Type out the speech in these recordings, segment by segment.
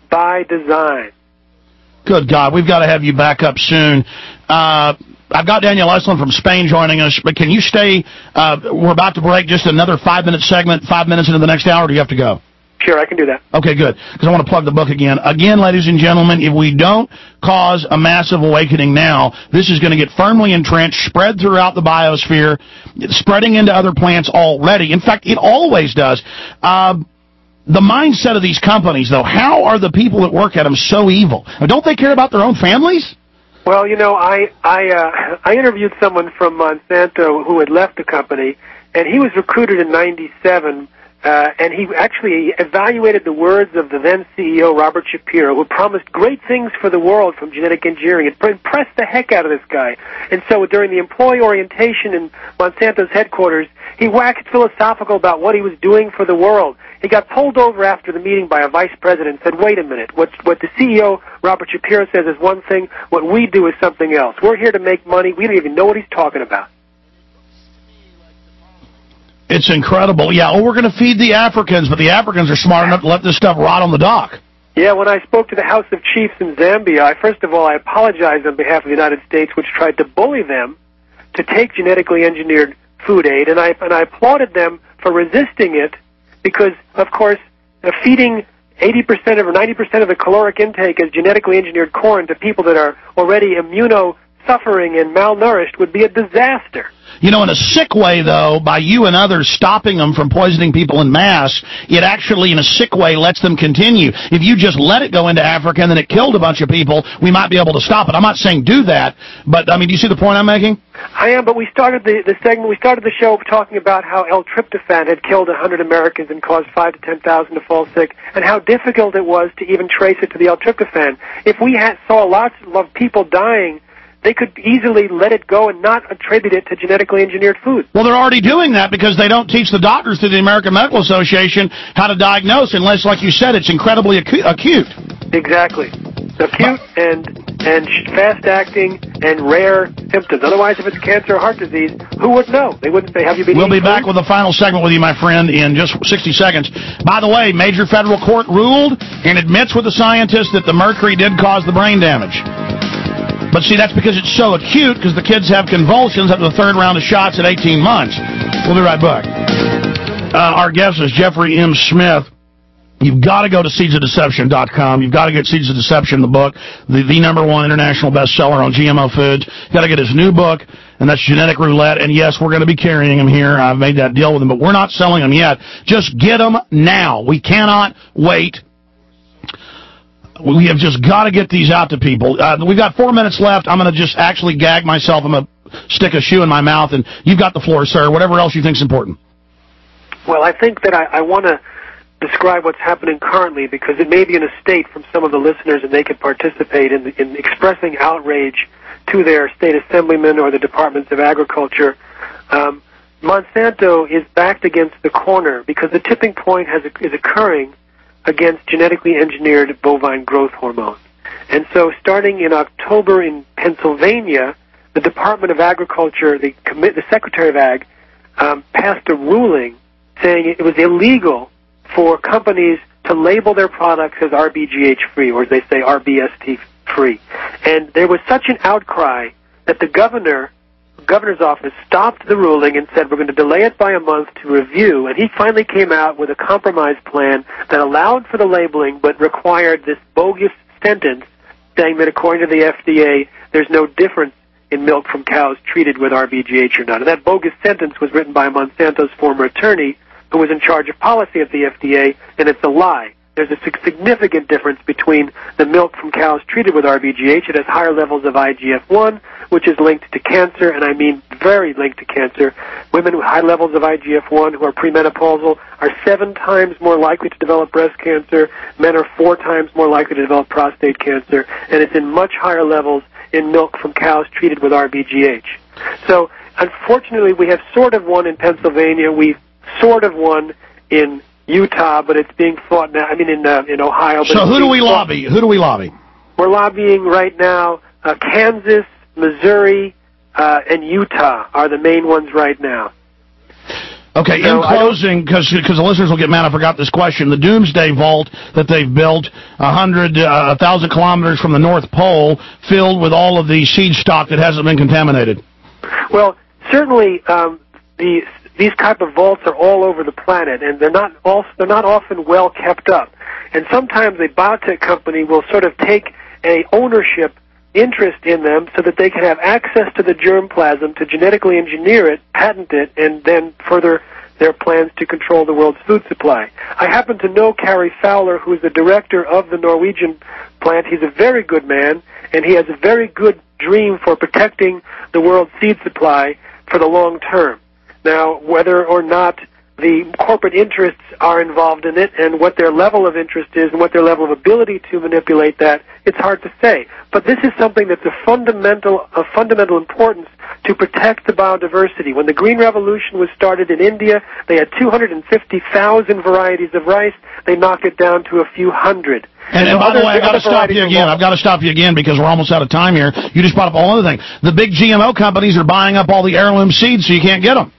by design. Good God, we've got to have you back up soon. I've got Daniel Estlin from Spain joining us, but can you stay? We're about to break just another 5-minute segment, 5 minutes into the next hour, or do you have to go? Sure, I can do that. Okay, good, because I want to plug the book again. Again, ladies and gentlemen, if we don't cause a massive awakening now, this is going to get firmly entrenched, spread throughout the biosphere, spreading into other plants already. In fact, it always does. The mindset of these companies, though, how are the people that work at them so evil? Don't they care about their own families? Well, you know, I interviewed someone from Monsanto who had left the company, and he was recruited in '97, and he actually evaluated the words of the then CEO, Robert Shapiro, who promised great things for the world from genetic engineering. It impressed the heck out of this guy. And so during the employee orientation in Monsanto's headquarters, he waxed philosophical about what he was doing for the world. He got pulled over after the meeting by a vice president and said, wait a minute, what the CEO, Robert Shapiro, says is one thing, what we do is something else. We're here to make money. We don't even know what he's talking about. It's incredible. Yeah, we're going to feed the Africans, but the Africans are smart enough to let this stuff rot on the dock. Yeah, when I spoke to the House of Chiefs in Zambia, first of all, I apologized on behalf of the United States, which tried to bully them to take genetically engineered food aid, and I applauded them for resisting it because, of course, feeding 80% or 90% of the caloric intake as genetically engineered corn to people that are already immuno-suffering and malnourished would be a disaster. You know, in a sick way, though, by you and others stopping them from poisoning people en masse, it actually, in a sick way, lets them continue. If you just let it go into Africa and then it killed a bunch of people, we might be able to stop it. I'm not saying do that, but, I mean, do you see the point I'm making? I am, but we started the show talking about how L-tryptophan had killed 100 Americans and caused 5,000 to 10,000 to fall sick, and how difficult it was to even trace it to the L-tryptophan. If we saw lots of people dying, they could easily let it go and not attribute it to genetically engineered food. Well, they're already doing that because they don't teach the doctors through the American Medical Association how to diagnose unless, like you said, it's incredibly acute. Exactly. Acute and fast-acting and rare symptoms. Otherwise, if it's cancer or heart disease, who would know? They wouldn't say, have you been We'll be food? back with the final segment with you, my friend, in just 60 seconds. By the way, major federal court ruled and admits with the scientists that the mercury did cause the brain damage. But see, that's because it's so acute, because the kids have convulsions up to the third round of shots at 18 months. We'll be right back. Our guest is Jeffrey M. Smith. You've got to go to seedsofdeception.com. You've got to get Seeds of Deception, the book, the #1 international bestseller on GMO foods. You've got to get his new book, and that's Genetic Roulette. And, yes, we're going to be carrying them here. I've made that deal with them, but we're not selling them yet. Just get them now. We cannot wait. We have just got to get these out to people. We've got 4 minutes left. I'm going to just actually gag myself. I'm going to stick a shoe in my mouth, and you've got the floor, sir. Whatever else you think is important. Well, I think that I want to describe what's happening currently because it may be in a state from some of the listeners and they could participate in expressing outrage to their state assemblymen or the departments of agriculture. Monsanto is backed against the corner because the tipping point is occurring against genetically engineered bovine growth hormone. And so starting in October in Pennsylvania, the Department of Agriculture, the Secretary of Ag, passed a ruling saying it was illegal for companies to label their products as RBGH-free, or as they say, RBST-free. And there was such an outcry that the governor's office stopped the ruling and said, we're going to delay it by a month to review. And he finally came out with a compromise plan that allowed for the labeling but required this bogus sentence saying that according to the FDA, there's no difference in milk from cows treated with RBGH or not. And that bogus sentence was written by Monsanto's former attorney who was in charge of policy at the FDA, and it's a lie. There's a significant difference between the milk from cows treated with RBGH. It has higher levels of IGF-1, which is linked to cancer, and I mean very linked to cancer. Women with high levels of IGF-1 who are premenopausal are 7 times more likely to develop breast cancer. Men are 4 times more likely to develop prostate cancer, and it's in much higher levels in milk from cows treated with RBGH. So, unfortunately, we have sort of won in Pennsylvania. We've sort of won in Utah, but it's being fought now. I mean, in Ohio. But so who do we lobby? Who do we lobby? We're lobbying right now. Kansas, Missouri, and Utah are the main ones right now. Okay, in closing, because the listeners will get mad, I forgot this question. The Doomsday Vault that they've built 1,000 kilometers from the North Pole, filled with all of the seed stock that hasn't been contaminated. Well, certainly these type of vaults are all over the planet, and they're not often well kept up. And sometimes a biotech company will sort of take a ownership interest in them so that they can have access to the germplasm to genetically engineer it, patent it, and then further their plans to control the world's food supply. I happen to know Carrie Fowler, who is the director of the Norwegian plant. He's a very good man, and he has a very good dream for protecting the world's seed supply for the long term. Now, whether or not the corporate interests are involved in it and what their level of interest is and what their level of ability to manipulate that, it's hard to say. But this is something that's of fundamental importance to protect the biodiversity. When the Green Revolution was started in India, they had 250,000 varieties of rice. They knocked it down to a few hundred. And by the way, I've got to stop you again. I've got to stop you again because we're almost out of time here. You just brought up a whole other thing. The big GMO companies are buying up all the heirloom seeds so you can't get them.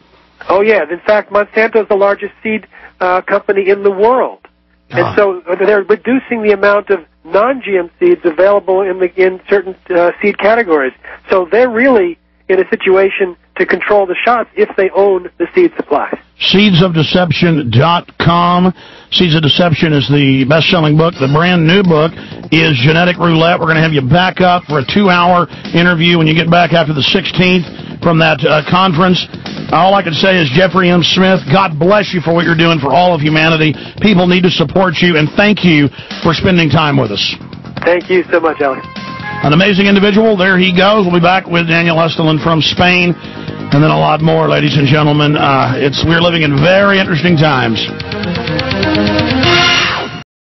Oh, yeah. In fact, Monsanto is the largest seed company in the world. And so they're reducing the amount of non-GM seeds available in certain seed categories. So they're really in a situation to control the shots if they own the seed supply. Seedsofdeception.com. Seeds of Deception is the best-selling book. The brand new book is Genetic Roulette. We're going to have you back up for a 2-hour interview when you get back after the 16th from that conference. All I can say is, Jeffrey M. Smith, God bless you for what you're doing for all of humanity. People need to support you, and thank you for spending time with us. Thank you so much, Alex. An amazing individual. There he goes. We'll be back with Daniel Estelin from Spain, and then a lot more, ladies and gentlemen. We're living in very interesting times.